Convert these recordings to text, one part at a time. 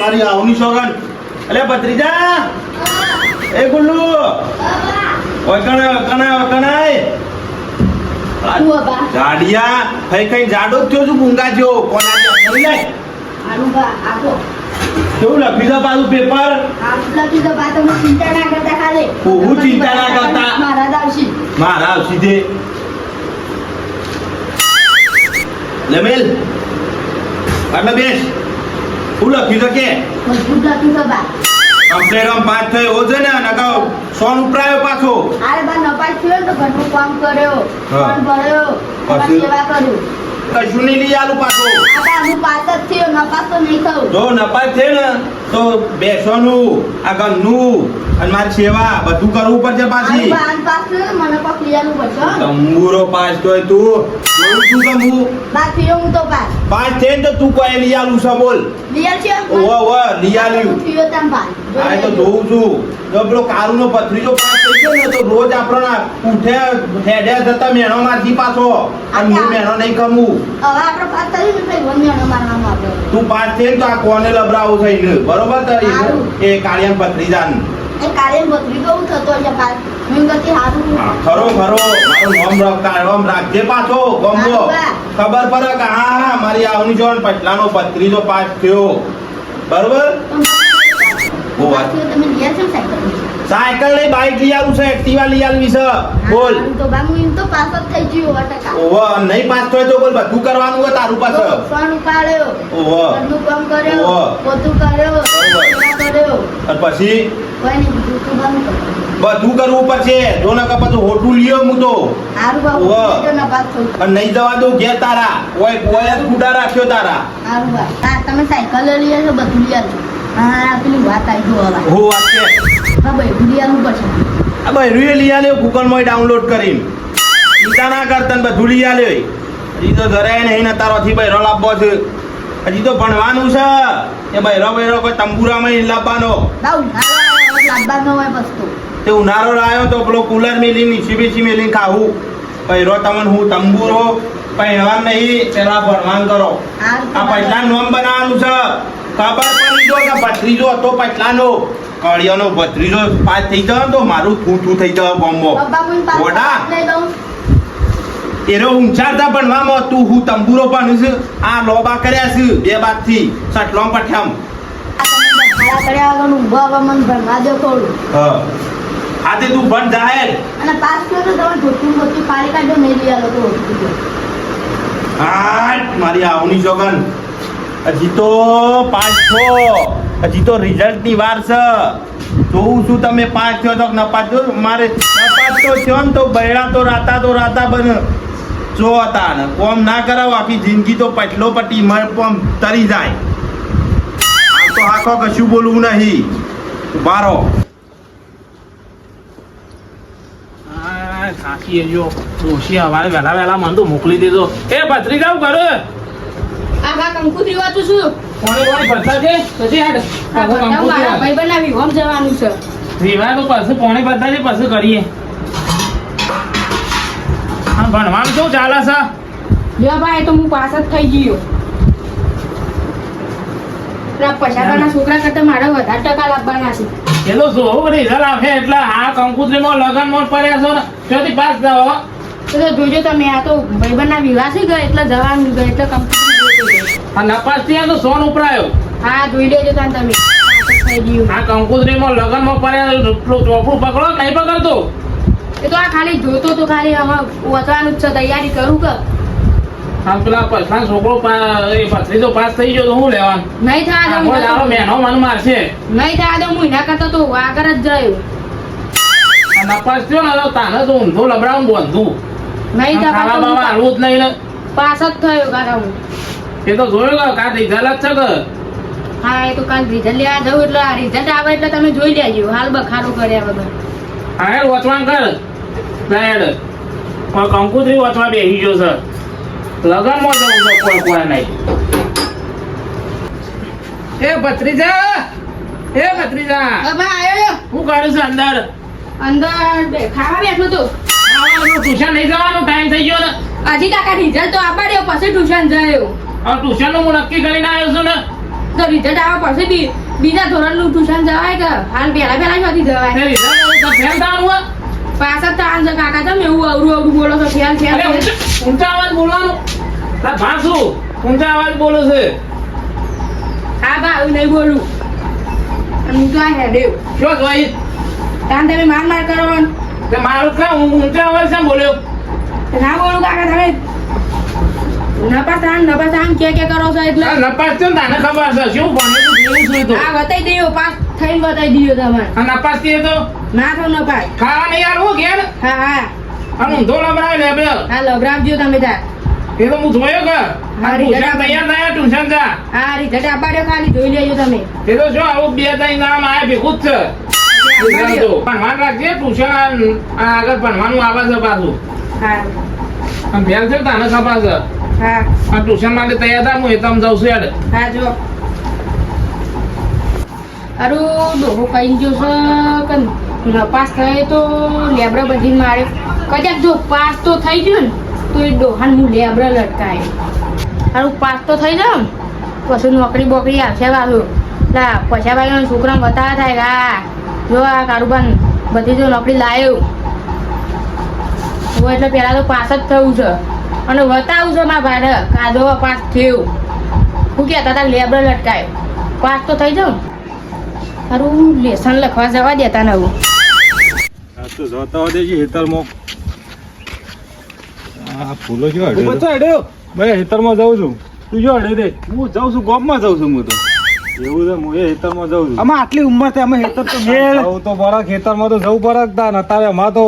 મારી આવની સોગન અલે ભત્રીજા એ ગુલ્લુ ઓકણાય જાડિયા કઈ કઈ જાડો જ થયો છું ગુંગા જો કોના લઈ લે કેવું લખી દો પાછું પેપર ચિંતા ના કરતા ખાલી હું ચિંતા ના કરતા મારા આવશી દે લેમેલ એટલે બેસ હું લખ્યું તો કે કમ્પ્લેટ પાસ થયો એવો છે ને નકાવ સોન ઉપરાયો પાછો અરે બા નપાસ થયો તો ઘરનું કામ કર્યો ફોન ભર્યો સેવા કર્યું કશું નહીં લઈ આલું પાછો હું પાસ જ થયો નપાસ તો નહીં થયું જો નપાસ થયો ને તો બેસવાનું આ ઘરનું અને મારી સેવા બધું કરવું પડશે પાછી પાસ થયો મને પાસ લઈ આલું પડશે તંબુરો પાસ થયો તું જોઉં છું કે હું પાસ થયો હું તો પાસ થયો તો તું કોઈ લઈ આલું છે બોલ લઈ આલ છે ઓહો લઈ આલ્યું થયો તમ પાસ આ તો જોઉં છું જો પેલો કારુનો પથરીજો પાસ થઈ ગયો ને તો રોજ આપણને ઉઠે હેડે જતા મેણો મારથી પાછો અને હું મેણો નહીં કમું હવે આપણે પાસ થયું ને વન મેણો મારવાનું આપણે તું પાસ થઈને તો આ કોને લબરાવું થઈને બરોબર તારી એ કાળિયાન પથરીજાન એ કાર્યન બદલી ગયું થતો છે પાસ હું ગતિ હારું ખરો મારું નામ રાખજે પાછો ગમવો ખબર પડે કે હા મારી આવની જોન પટલાનો પથરીજો પાસ થયો બરોબર તમે લઈ આવશો સાયકલ નહીં બાઈક લઈ આવું છે એક્ટિવા લઈ આવવી છે બોલ તો બા હું તો પાસ જ થઈ ગયો ટકા ઓહો નહીં પાસ થયો તો બોલ બધું કરવાનું હોય તારું પાસે ફોન ઉપાડ્યો ઓહો ઘરનું કામ કર્યો બધું કર્યો કર્યો અને પછી કોઈ નહીં બીજું તો બંધ બધું કરવું પડશે જો ન કે પછી હોટું લ્યો હું તો હારું બાબુ ના પાસ થયું અને નહીં જવા દઉં ઘેર તારા કોઈ કોઈ જ ગુડા રાખ્યો તારા હારું બા હા તમે સાયકલ લઈ આવશો બધું લઈ આવજો હા પેલી વાત આવી ગયો હવે હું વાત કે હા ભાઈ લઈ આવવું પડશે આ ભાઈ લઈ આલ્યો ગૂગલ માં ડાઉનલોડ કરીને ચિંતા ના કરતા ને બધું લઈ આલ્યો હજી તો જરાય નહીં ને તારોથી બૈરો લાવવો છે હજી તો ભણવાનું છે એ બૈરો કોઈ તંબુરામાં લાવવાનો લાવવાનો હોય વસ્તુ તે ઉનાળો લાવ્યો તો પેલો કુલર મેલી નીચી બેચી મેલી ખાવું બૈરો તમને હું તંબુરો પહેરવા નહીં પેલા ભણવાનું કરો આ પૈસા નોમ બનાવવાનું છે ખબર પડી જો કે ભત્રીજો હતો પટલાનો કળિયાનો ભત્રીજો પાસ થઈ જાય તો મારું થૂ થઈ જાય બોમ્બો ઓડા એનો ઊંચાતા ભણવામાં તું હું તંબુરો પણ છે આ લોબા કર્યા છે બે બાદથી સટલો પઠામ આતે તું ભણ જાહેર અને પાસ થયો તો તમે ઢોકું બધું પાડી કાઢો નહીં લઈ આલો તો મારી આવની જોગન હજી તો 5 હજી તો રિઝલ્ટ ની વાર છે જોઉં છું તમે 5 થયો તો નપાસ થયો મારે નપાસ તો થયો ને તો બૈરા તો રાતા બન જો હતા ને કોમ ના કરાવો આખી જિંદગી તો પટલો પટી મર કોમ તરી જાય આ તો આખો કશું બોલવું નહીં બારો સાચી જો ડોશી હવારે વહેલા મને તો મોકલી દીધો એ ભત્રીજા હું કરે આ બા કંકુતરી વાતું છું કોણે ભરતા છે પછી હેડ મારા ભાઈ બનાવી હોમ જવાનું છે રીવા તો પછી પોણે બધા છે પછી કરીએ હા ભણવાનું શું ચાલે છે લ્યો ભાઈ તો હું પાસ જ થઈ ગયો પછાડાના છોકરા કરતા મારે વધારે ટકા લાવવાના છે પેલો જોવો રિઝલ્ટ આવશે એટલે આ કંકુતરીમાં લગનમાં પડ્યા છો ને ત્યાંથી પાસ જાઓ તો જોજો તમે આ તો ભાઈબંધના વિવાહ છે ગયા એટલે જવાનું ગયા એટલે કંકુતરી આ નપાસ થયા તો સોન ઉપરાયો હા જોઈ લેજો તમે થઈ ગયું આ કંકુતરીમાં લગનમાં પડ્યા ચોપડું પકડો નહીં પકડતો એ તો આ ખાલી જોતો તો ખાલી હવે વાંચવાનું જ છે તૈયારી કરું કે આમ પેલા પૈસા છોકરો એ ભત્રીજો પાસ થઈ ગયો તો હું લેવાનું નહીં થવા દઉં મેનો મન મારશે નહીં થવા દઉં હું એના કરતા તો આગળ જ જાય નપાસ થયો ને તાને તો ઊંધો લબડાવું બોંધું નહીં ખાવા બાવા હાલવું જ નહીં ને પાસ જ થયો કાકા હું એ તો જોયું કે કા રિઝલ્ટ જ છે કે હા એ તો કાલ રિઝલ્ટ લેવા જવું એટલે આ રિઝલ્ટ આવે એટલે તમે જોઈ લેજો હાલ બખારો કર્યા વગર હા હેડ વચવાન કર હેડ કંકુતરી વચવા બેસી ગયો છે લગનમાં જવું તો કોઈ નહીં એ ભત્રીજા આવ્યો શું કરું છું અંદર ખાવા બેઠું તું ટ્યુશન નહીં જવાનો ટાઈમ થઈ ગયો ને હજી કાકા રિઝલ્ટ તો આપાડ્યો પછી ટ્યુશન જાય હવે ટ્યુશન નું હું નક્કી કરીને આવ્યો છું ને તો રિઝલ્ટ આવવા પછી બીજા ધોરણનું ટ્યુશન જવાય કે હાલ પહેલા નથી જવાય તે રિઝલ્ટ તો ફેલ થવાનું હોય. પાછા તો આમ છે કાકા તમે એવું અવરું બોલો છો ફેલ ફેલ અરે ઊંચા અવાજ બોલવાનું. તાર ભાસુ ઊંચા અવાજ બોલે છે. હા બા એવું નહીં બોલું અને હું તો આ હેડેવ શું જોઈ? તાન તમે માર કરો ને. તે મારું કામ ઊંચા અવાજ કેમ બોલ્યો? તો ના બોલું કાકા તમે નપાસ આમ કે કરો છો એટલે આ નપાસ છે ને તને ખબર છે શું ભણેલું કેવું છે તો. આ બતાવી દયો પાસ થઈને બતાવી દયો તમારે આ નપાસ થી તો ના થો નપાસ ખાવા નહીં આવું ઘેર. હા હા અને ઊંધો લબડાય લે બે. હા લવરાવજો તમે તાર એ તો હું જોયો કે આ ટ્યુશન તૈયાર થયા ટ્યુશન જા. હા રિઝલ્ટ આપાડ્યો ખાલી જોઈ લેજો તમે એ તો શું આવું 2-3 નામ આયા ભેગું જ છે. આપાડ્યો. ભણવાનું રાખજે ટ્યુશન આ આગળ ભણવાનું આવે છે પાછું. હા અને ભેલ છે તને ખબર છે. હા આ ટ્યુશન માટે તૈયાર થા હું એ તમે જાઉં છું યાર. હા જો અરું ડોહો કઈ ગયો છે કે નપાસ થાય તો લેબડા બધી મારે કદાચ જો પાસ તો થઈ ગયો ને તો એ ડોહાન હું લેબડા લટકાય હારું પાસ તો થઈ જાવ ને પછી નોકરી બોકરી આવશે પાછું લા પૈસા ભાઈ છોકરા બતાવ્યા થાય કે આ જો આ કારુબાન બધી જો નોકરી લાવ્યો હું એટલે પહેલાં તો પાસ જ થયું છે અને બતાવું છે મારા ભાડે કાદો પાસ થયું શું કહેતા હતા લેબડા લટકાયો પાસ તો થઈ જાવ તારું લેસન લખવા જવા દેતા ને હું આ તો જોતા દેજી હેતરમાં આ ફૂલો જો અડ્યો બચ્ચા હેડ્યો ભાઈ હેતરમાં જાઉં છું તું જો અડે દે હું જાઉં છું ગોમમાં જાઉં છું હું તો એવું છે હું એ હેતરમાં જાઉં છું આમાં આટલી ઉંમર છે અમે હેતર તો જવું તો બરા ખેતરમાં તો જવું બરાકતા ને તારે એમાં તો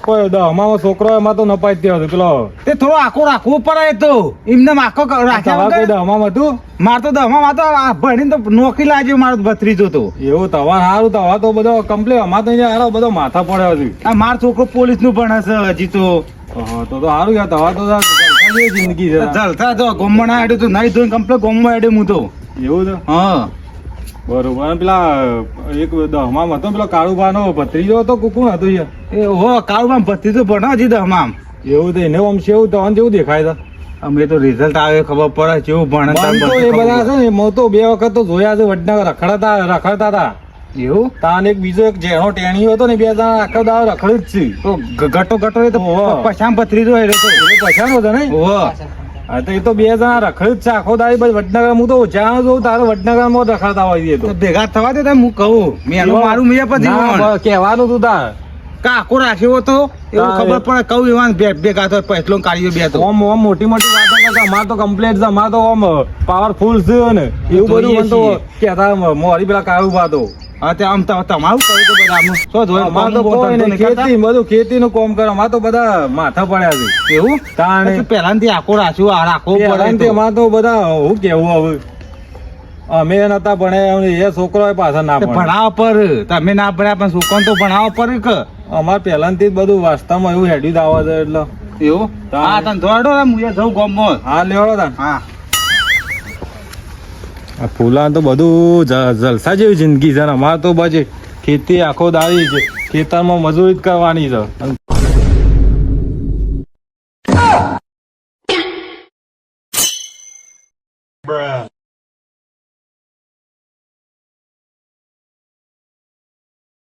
કોઈ અમારો છોકરો એમાં તો નપાઈ જ હતો પેલો તે થોડો આખો રાખવો પડે તો એમને આખો રાખ્યા તવા કોઈ વગર દહમામ હતું માર તો દવામાં તો આ ભણીને તો નોકરી લાગ્યો મારો ભત્રીજો તો એવું તવા સારું તવા તો બધો કમ્પ્લીટ અમાર તો અહીંયા હારો બધો માથા પડ્યો છે આ માર છોકરો પોલીસ નું ભણે છે હજી તો તો સારું યાર તવા તો જલસાની જિંદગી છે જલસા જો ગોમમાં ના હેડ્યો તો નહીં ધોઈને કમ્પ્લીટ ગોમમાં હેડ્યો હું તો એવું છે હા બરોબર અને પેલા એક દહમામ હતો પેલો કાળુભાનો ભત્રીજો હતો કોણ હતો યાર એ હો કાળુમાં ભત્રીજો ભણે હજી દહમાં એવું તો એને આમ છે એવું તો આમ જેવું દેખાય છે અમે તો રિઝલ્ટ આવે ખબર પડે કેવું ભણે છે, મન તો એ બધા છે ને મેં તો 2 વખત તો જોયા છે વડનગર રખડતા હતા એવું તાન એક બીજો એક જેનો ટેણીયો હતો ને 2 જણા આખો દાવ રખડ્યું જ છે તો ગટો એ તો ઓહો. પછામ ભત્રીજો હેડ્યો તો એ પછાણો હતો ને ઓહો હા તો એ તો 2 જણા રખડ્યું જ છે આખો દાવ બસ વડનગર હું તો જ્યાં જોઉં તારે વડનગરમાં રખડતા હોય તો ભેગા થવા દે તો હું કહું મેનું મારું મેં પછી કહેવાનું તું તાર કાકો રાખ્યો હતો એવું તારે. ખબર પડે કહું એવા ભેગા તો પૈસલો કાઢ્યો બે તો ઓમ મોટી મોટી વાતો કરતા અમાર તો કમ્પ્લીટ છે અમાર તો ઓમ પાવરફુલ છે ને એવું બધું જોઈએ મને તો છીએ. કહેતા મોરી પેલા કાળું વાતો હા તે આમ તમારું કહ્યું તો બધા આમ શું જોયું? અમાર તો કામ કોઈ ધંધો નહીં, નહીં કરતા? ખેતી બધું ખેતીનું કામ કરે અમાર તો બધા માથા પડ્યા છે એવું તાણે પછી પહેલાથી આખો રાખ્યો આ રાખવો પહેલાંથી પડે તો. અમાર તો બધા હું કેવું હવે અમે નતા ભણ્યા એ છોકરો પાછા ના તે ભણે ભણાવવા પર તમે ના ભણ્યા પણ છોકરાને તો ભણાવવા પર કે અમાર પહેલાંથી જ બધું વાસ્તવમાં એવું હેડ્યું જ આવે છે એટલે એવું તારે. હા તને દોડો ને હું જઉં ગામમાં હા લેવડો તા હા આ ફૂલા તો બધું જલસા જેવી જિંદગી છે ને અમારે તો પછી ખેતી આખો દાડી છે ખેતરમાં મજૂરી જ કરવાની છે